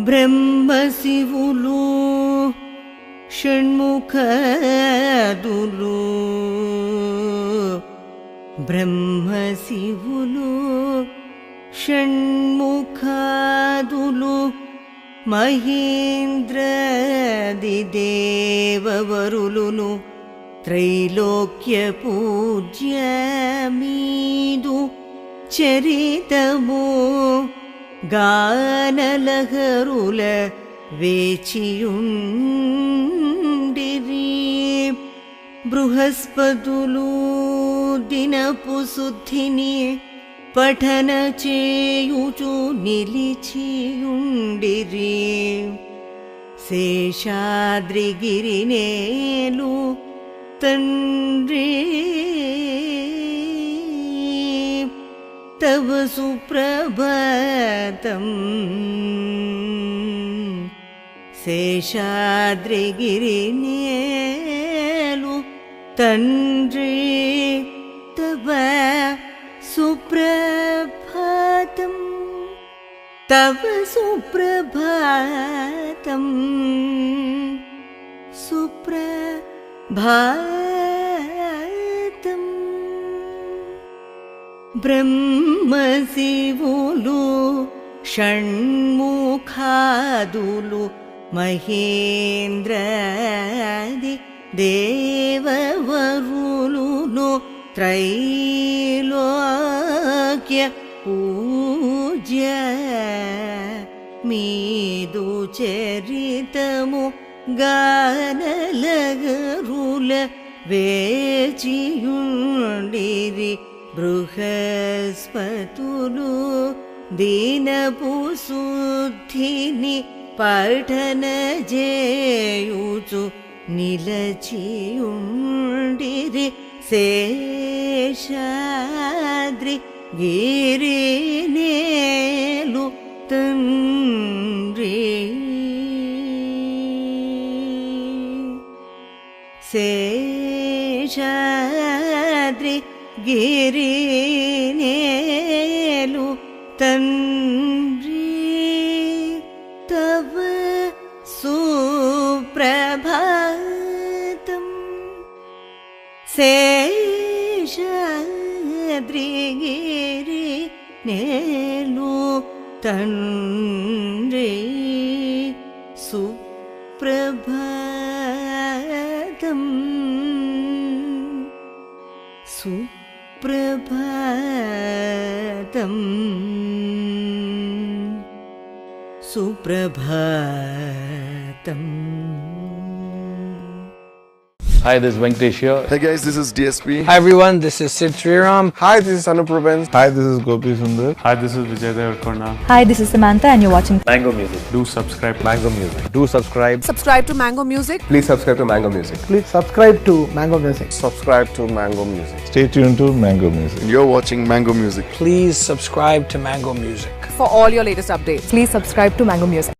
బ్రహ్మశివులు షణ్ముఖాదులు బ్రహ్మశివులు షణ్ముఖాదులు మహేంద్రాది దేవవరులును త్రైలోక్య పూజ్యమీదు చరితము గానలహరుల వేచియుండిరి. బృహస్పతులు దినపు శుద్ధిని పఠన చేయుచు నిలిచియుండిరి. శేషాద్రిగిరినేలు తండ్రి తవ సుప్రభాతం. శేషాద్రిగిరినేలు తండ్రి తవ సుప్రభాతం. తవ సుప్రభాతం సుప్రభాతం. బ్రహ్మశివులు షణ్ముఖాదులు మహేంద్రాది దేవవరులును త్రైలోక్య పూజ్య మీదు చరితము గానలగరుల వేచియుండిరి. బృహస్పతులు దీనపు శుద్ధిని పఠన చేయుచు నిలచియుండిరి. శేషాద్రి గిరినేలు తండ్రి. శేషాద్రి గిరినేలు తండ్రి తవ సుప్రభాతం. శేషాద్రి గిరినేలు తండ్రి సుప్రభాతం సుప్రభాతం సుప్రభాతం. Hi, this is Venkatesh here. Hey guys, this is DSP. Hi everyone, this is Sid Sriram. Hi, this is Anup Rubens. Hi, this is Gopi Sundar. Hi, this is Vijay Devarkonda. Hi, this is Samantha and you're watching Mango Music. Do subscribe Mango Music. Do subscribe. Subscribe to Mango Music. Please subscribe to Mango Music. Please subscribe to Mango Music. Subscribe to Mango Music. Stay tuned to Mango Music. And you're watching Mango Music. Please subscribe to Mango Music. For all your latest updates. Please subscribe to Mango Music.